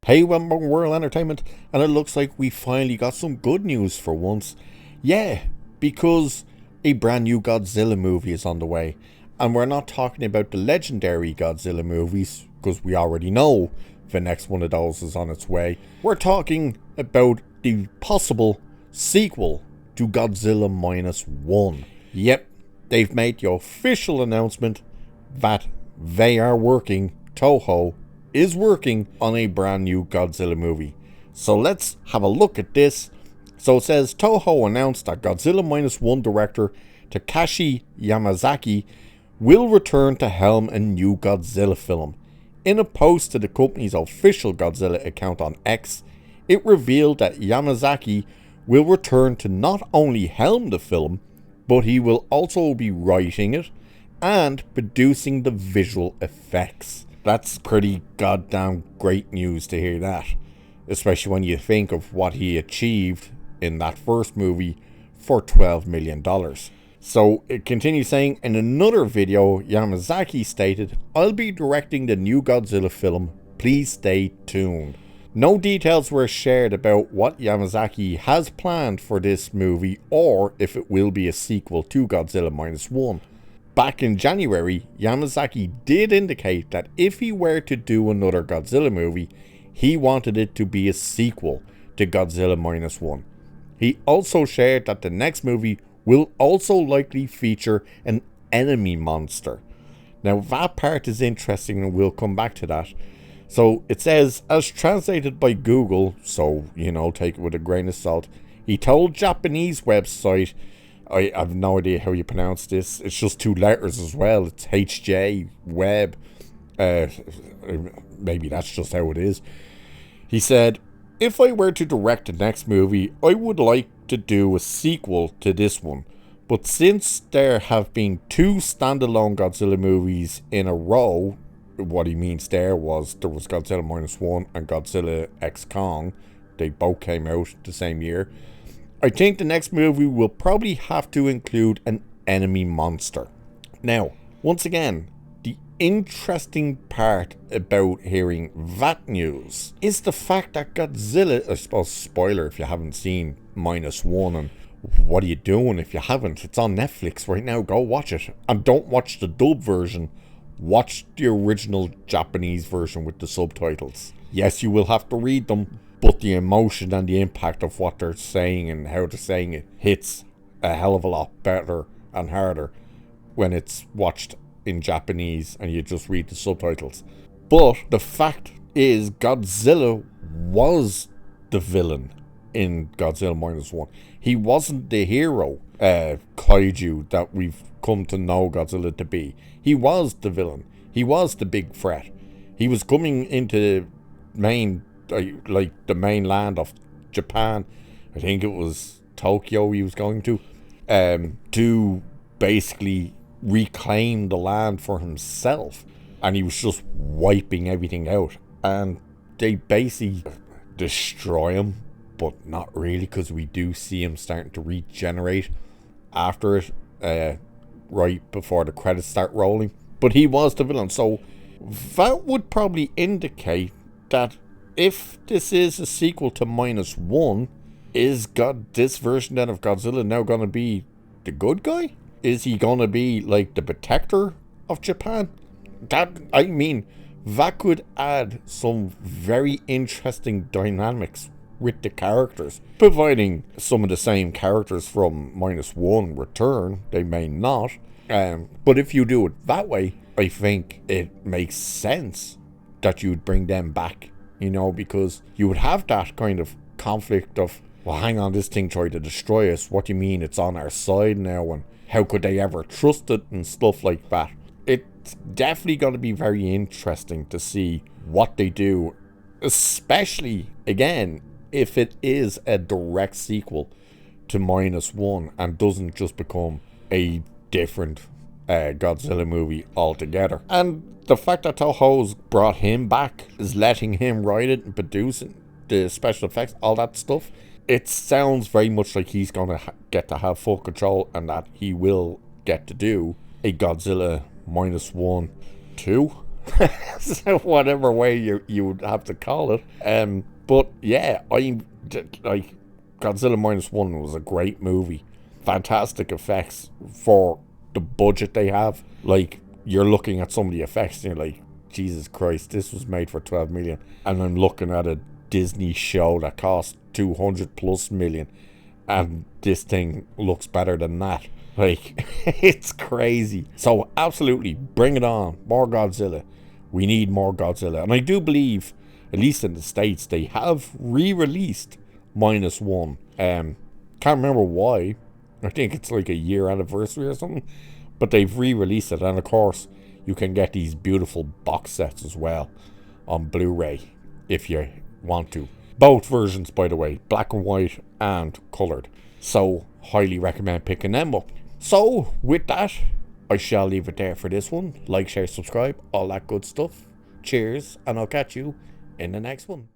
Hey, welcome to World Entertainment, and it looks like we finally got some good news for once. Yeah, because a brand new Godzilla movie is on the way. And we're not talking about the legendary Godzilla movies, because we already know the next one of those is on its way. We're talking about the possible sequel to Godzilla Minus One. Yep, they've made the official announcement that they are working, Toho is working on a brand new Godzilla movie. So let's have a look at this. So it says Toho announced that Godzilla Minus One director Takashi Yamazaki will return to helm a new Godzilla film. In a post to the company's official Godzilla account on X, it revealed that Yamazaki will return to not only helm the film, but he will also be writing it and producing the visual effects. That's pretty goddamn great news to hear that, especially when you think of what he achieved in that first movie for $12 million. So it continues saying, in another video, Yamazaki stated, "I'll be directing the new Godzilla film, please stay tuned." No details were shared about what Yamazaki has planned for this movie or if it will be a sequel to Godzilla Minus One. Back in January, Yamazaki did indicate that if he were to do another Godzilla movie, he wanted it to be a sequel to Godzilla Minus One. He also shared that the next movie will also likely feature an enemy monster. Now that part is interesting and we'll come back to that. So it says, as translated by Google, so take it with a grain of salt, he told Japanese website, I have no idea how you pronounce this. It's just two letters as well. It's HJ Web. Maybe that's just how it is. He said, if I were to direct the next movie, I would like to do a sequel to this one. But since there have been two standalone Godzilla movies in a row, what he means there was Godzilla Minus One and Godzilla X Kong. They both came out the same year. I think the next movie will probably have to include an enemy monster. Now, once again, the interesting part about hearing that news is the fact that Godzilla, I suppose, spoiler if you haven't seen Minus One, and what are you doing if you haven't? It's on Netflix right now, go watch it. And don't watch the dub version, watch the original Japanese version with the subtitles. Yes, you will have to read them, but the emotion and the impact of what they're saying and how they're saying it hits a hell of a lot better and harder when it's watched in Japanese and you just read the subtitles. But the fact is, Godzilla was the villain in Godzilla Minus One. He wasn't the hero, kaiju that we've come to know Godzilla to be. He was the villain. He was the big threat. He was coming into the mainland of Japan. I think it was Tokyo he was going to basically reclaim the land for himself, and he was just wiping everything out, and they basically destroy him, but not really, because we do see him starting to regenerate after it, right before the credits start rolling. But he was the villain, so that would probably indicate that if this is a sequel to Minus One, is this version then of Godzilla now going to be the good guy? Is he going to be like the protector of Japan? That could add some very interesting dynamics with the characters. Providing some of the same characters from Minus One return, they may not. But if you do it that way, I think it makes sense that you'd bring them back. Because you would have that kind of conflict of, well, hang on, this thing tried to destroy us. What do you mean it's on our side now? And how could they ever trust it and stuff like that? It's definitely going to be very interesting to see what they do, especially, again, if it is a direct sequel to Minus One and doesn't just become a different Godzilla movie altogether. And the fact that Toho's brought him back, is letting him write it and produce it, the special effects, all that stuff, it sounds very much like he's going to get to have full control, and that he will get to do a Godzilla Minus One 2, So whatever way you would have to call it. But yeah, like Godzilla minus one was a great movie. Fantastic effects for the budget they have. Like, you're looking at some of the effects and you're like, Jesus Christ, this was made for 12 million. And I'm looking at a Disney show that cost 200 plus million, and this thing looks better than that. Like, it's crazy. So absolutely, bring it on. More Godzilla. We need more Godzilla. And I do believe, at least in the States, they have re-released minus one. Can't remember why. I think it's like a year anniversary or something. But they've re-released it, and of course, you can get these beautiful box sets as well on Blu-ray if you want to. Both versions, by the way, black and white and coloured. So, highly recommend picking them up. So, with that, I shall leave it there for this one. Like, share, subscribe, all that good stuff. Cheers, and I'll catch you in the next one.